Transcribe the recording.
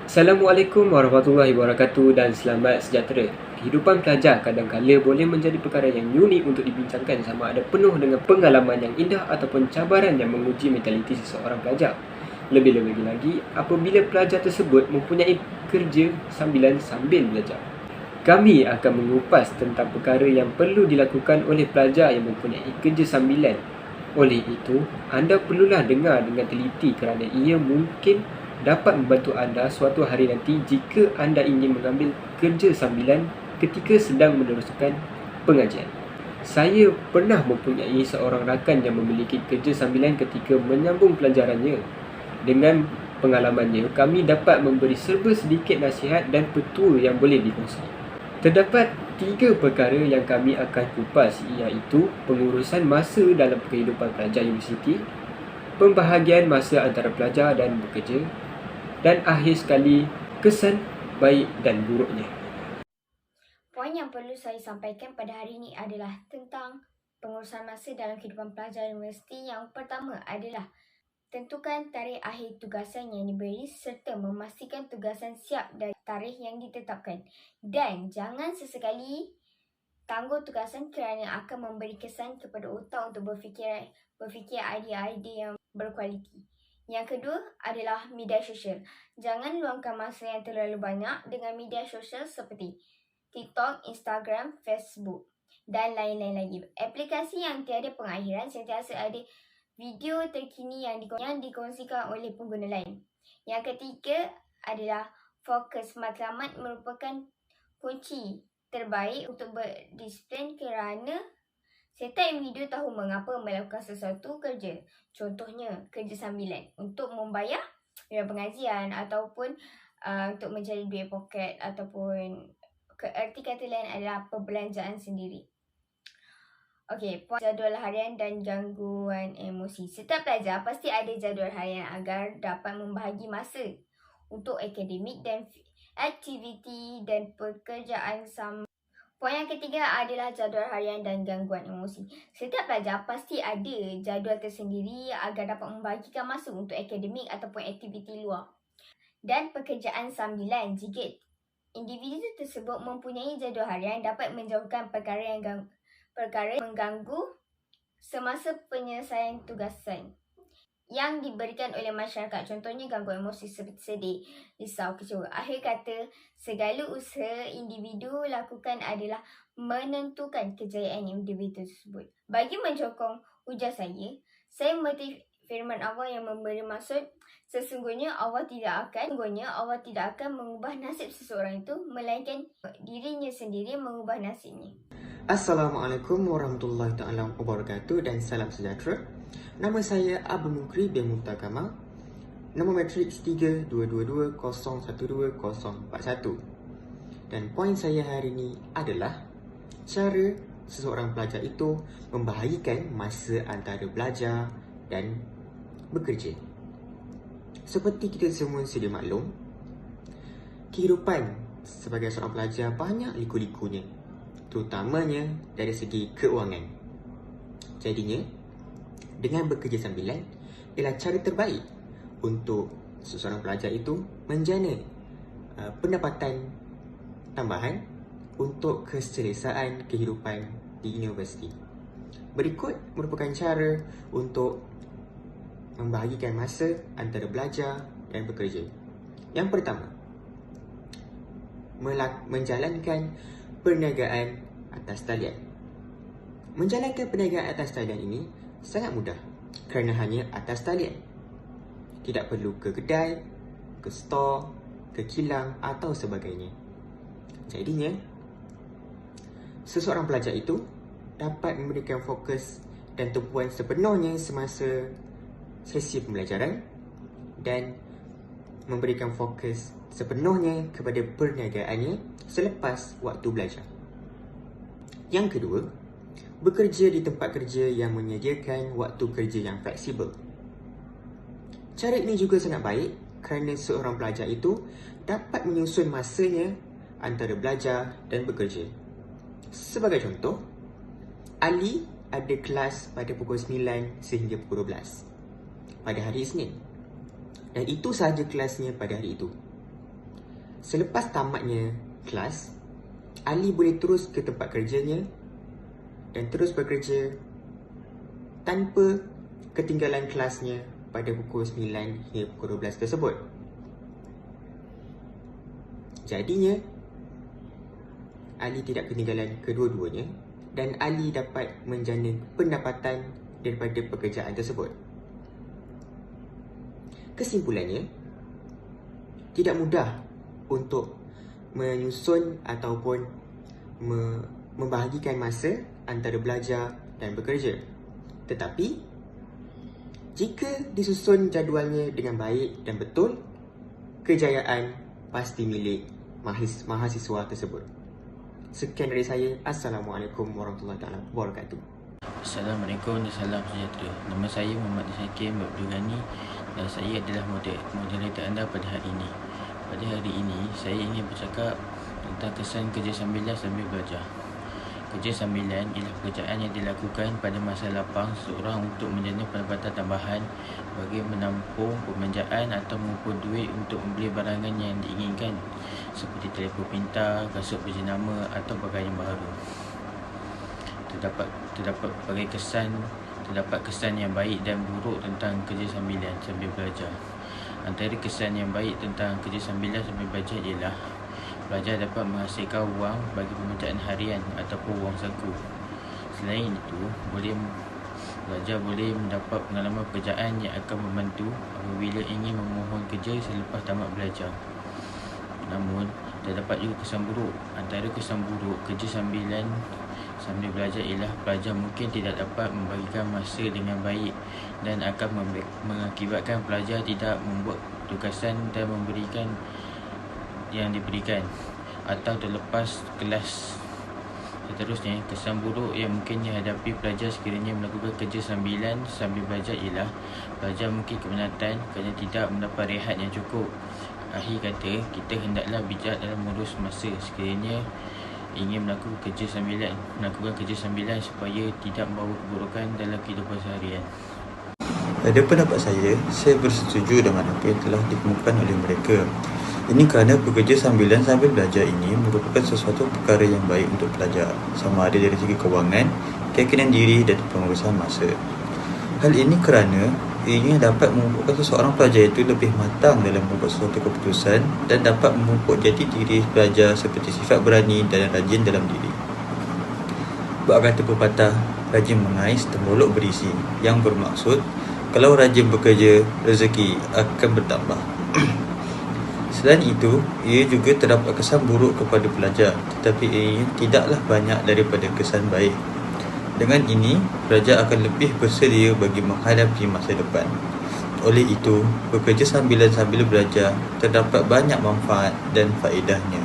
Assalamualaikum warahmatullahi wabarakatuh dan selamat sejahtera. Kehidupan pelajar kadang-kala boleh menjadi perkara yang unik untuk dibincangkan, sama ada penuh dengan pengalaman yang indah ataupun cabaran yang menguji mentaliti seseorang pelajar. Lebih-lebih lagi apabila pelajar tersebut mempunyai kerja sambilan sambil belajar. Kami akan mengupas tentang perkara yang perlu dilakukan oleh pelajar yang mempunyai kerja sambilan. Oleh itu, anda perlulah dengar dengan teliti kerana ia mungkin dapat membantu anda suatu hari nanti jika anda ingin mengambil kerja sambilan ketika sedang meneruskan pengajian. Saya pernah mempunyai seorang rakan yang memiliki kerja sambilan ketika menyambung pelajarannya. Dengan pengalamannya, kami dapat memberi serba sedikit nasihat dan petua yang boleh dikongsi. Terdapat 3 perkara yang kami akan kupas, iaitu pengurusan masa dalam kehidupan pelajar universiti, pembahagian masa antara pelajar dan bekerja, dan akhir sekali, kesan baik dan buruknya. Poin yang perlu saya sampaikan pada hari ini adalah tentang pengurusan masa dalam kehidupan pelajar universiti. Yang pertama adalah tentukan tarikh akhir tugasan yang diberi serta memastikan tugasan siap dari tarikh yang ditetapkan. Dan jangan sesekali tangguh tugasan kerana akan memberi kesan kepada otak untuk berfikir idea-idea yang berkualiti. Yang kedua adalah media sosial. Jangan luangkan masa yang terlalu banyak dengan media sosial seperti TikTok, Instagram, Facebook dan lain-lain lagi. Aplikasi yang tiada pengakhiran sentiasa ada video terkini yang dikongsikan oleh pengguna lain. Yang ketiga adalah fokus. Matlamat merupakan kunci terbaik untuk berdisiplin kerana setiap individu tahu mengapa melakukan sesuatu kerja. Contohnya, kerja sambilan untuk membayar biaya pengajian ataupun untuk mencari duit poket ataupun erti kata lain adalah perbelanjaan sendiri. Okey, poin jadual harian dan gangguan emosi. Setiap pelajar pasti ada jadual harian agar dapat membahagi masa untuk akademik dan aktiviti dan pekerjaan sama. Poin yang ketiga adalah jadual harian dan gangguan emosi. Setiap pelajar pasti ada jadual tersendiri agar dapat membahagikan masa untuk akademik ataupun aktiviti luar dan pekerjaan sambilan. Jika individu tersebut mempunyai jadual harian, dapat menjauhkan perkara yang mengganggu semasa penyelesaian tugasan yang diberikan oleh masyarakat. Contohnya gangguan emosi seperti sedih, risau, kecewa. Akhir kata, segala usaha individu lakukan adalah menentukan kejayaan individu tersebut. Bagi menyokong ujar saya mengerti firman Allah yang memberi maksud, sesungguhnya Allah tidak akan mengubah nasib seseorang itu, melainkan dirinya sendiri mengubah nasibnya. Assalamualaikum warahmatullahi taala wabarakatuh dan salam sejahtera. Nama saya Abu Mukri bin Muntakamal. Nombor matriks 3222012041. Dan poin saya hari ini adalah cara seseorang pelajar itu membahagikan masa antara belajar dan bekerja. Seperti kita semua sedia maklum, kehidupan sebagai seorang pelajar banyak liku-likunya, terutamanya dari segi keuangan. Jadinya, dengan bekerja sambilan ialah cara terbaik untuk seseorang pelajar itu menjana pendapatan tambahan untuk keselesaan kehidupan di universiti. Berikut merupakan cara untuk membahagikan masa antara belajar dan bekerja. Yang pertama, menjalankan perniagaan atas talian. Menjalankan perniagaan atas talian ini sangat mudah kerana hanya atas talian. Tidak perlu ke kedai, ke store, ke kilang atau sebagainya. Jadinya, seseorang pelajar itu dapat memberikan fokus dan tumpuan sepenuhnya semasa sesi pembelajaran dan memberikan fokus sepenuhnya kepada perniagaannya selepas waktu belajar. Yang kedua, bekerja di tempat kerja yang menyediakan waktu kerja yang fleksibel. Cara ini juga sangat baik kerana seorang pelajar itu dapat menyusun masanya antara belajar dan bekerja. Sebagai contoh, Ali ada kelas pada pukul 9 sehingga pukul 12 pada hari Isnin. Dan itu sahaja kelasnya pada hari itu. selepas tamatnya kelas, Ali boleh terus ke tempat kerjanya dan terus bekerja tanpa ketinggalan kelasnya pada pukul 9 hingga pukul 12 tersebut. Jadinya, Ali tidak ketinggalan kedua-duanya dan Ali dapat menjana pendapatan daripada pekerjaan tersebut. Kesimpulannya, tidak mudah untuk menyusun ataupun membahagikan masa antara belajar dan bekerja. Tetapi, jika disusun jadualnya dengan baik dan betul, kejayaan pasti milik mahasiswa tersebut. Sekian dari saya. Assalamualaikum warahmatullahi wabarakatuh. Assalamualaikum dan salam sejahtera. Nama saya Muhammad Hakim Abdul Ghani dan saya adalah moderator anda pada hari ini. Pada hari ini, saya ingin bercakap tentang kesan kerja sambilan sambil belajar. Kerja sambilan ialah pekerjaan yang dilakukan pada masa lapang seorang untuk menjana pendapatan tambahan bagi menampung pemanjaan atau mengumpul duit untuk membeli barangan yang diinginkan seperti telefon pintar, kasut berjenama atau pakaian baru. Terdapat kesan yang baik dan buruk tentang kerja sambilan sambil belajar. Antara kesan yang baik tentang kerja sambilan sambil belajar ialah pelajar dapat menghasilkan wang bagi pemanjaan harian ataupun wang saku. Selain itu, pelajar boleh mendapat pengalaman pekerjaan yang akan membantu apabila ingin memohon kerja selepas tamat belajar. Namun, terdapat juga kesan buruk. Antara kesan buruk kerja sambil belajar ialah pelajar mungkin tidak dapat membagikan masa dengan baik dan akan mengakibatkan pelajar tidak membuat tugasan dan memberikan yang diberikan atau terlepas kelas. Seterusnya, kesan buruk yang mungkin dihadapi pelajar sekiranya melakukan kerja sambil belajar ialah pelajar mungkin kepenatan kerana tidak mendapat rehat yang cukup. Akhir kata, kita hendaklah bijak dalam mengurus masa sekiranya ingin melakukan kerja sambilan supaya tidak membawa keburukan dalam kehidupan seharian. Pada pendapat saya bersetuju dengan apa yang telah dikemukakan oleh mereka. Ini kerana pekerja sambil belajar ini merupakan sesuatu perkara yang baik untuk pelajar, sama ada dari segi kewangan, keyakinan diri dan pengurusan masa. Hal ini kerana ianya dapat membuatkan seseorang pelajar itu lebih matang dalam membuat suatu keputusan dan dapat memupuk jati diri pelajar seperti sifat berani dan rajin dalam diri. Bab kata pepatah, rajin mengais temuluk berisi, yang bermaksud kalau rajin bekerja, rezeki akan bertambah. Selain itu, ia juga terdapat kesan buruk kepada pelajar, tetapi ia tidaklah banyak daripada kesan baik. Dengan ini, pelajar akan lebih bersedia bagi menghadapi masa depan. Oleh itu, bekerja sambil belajar terdapat banyak manfaat dan faedahnya.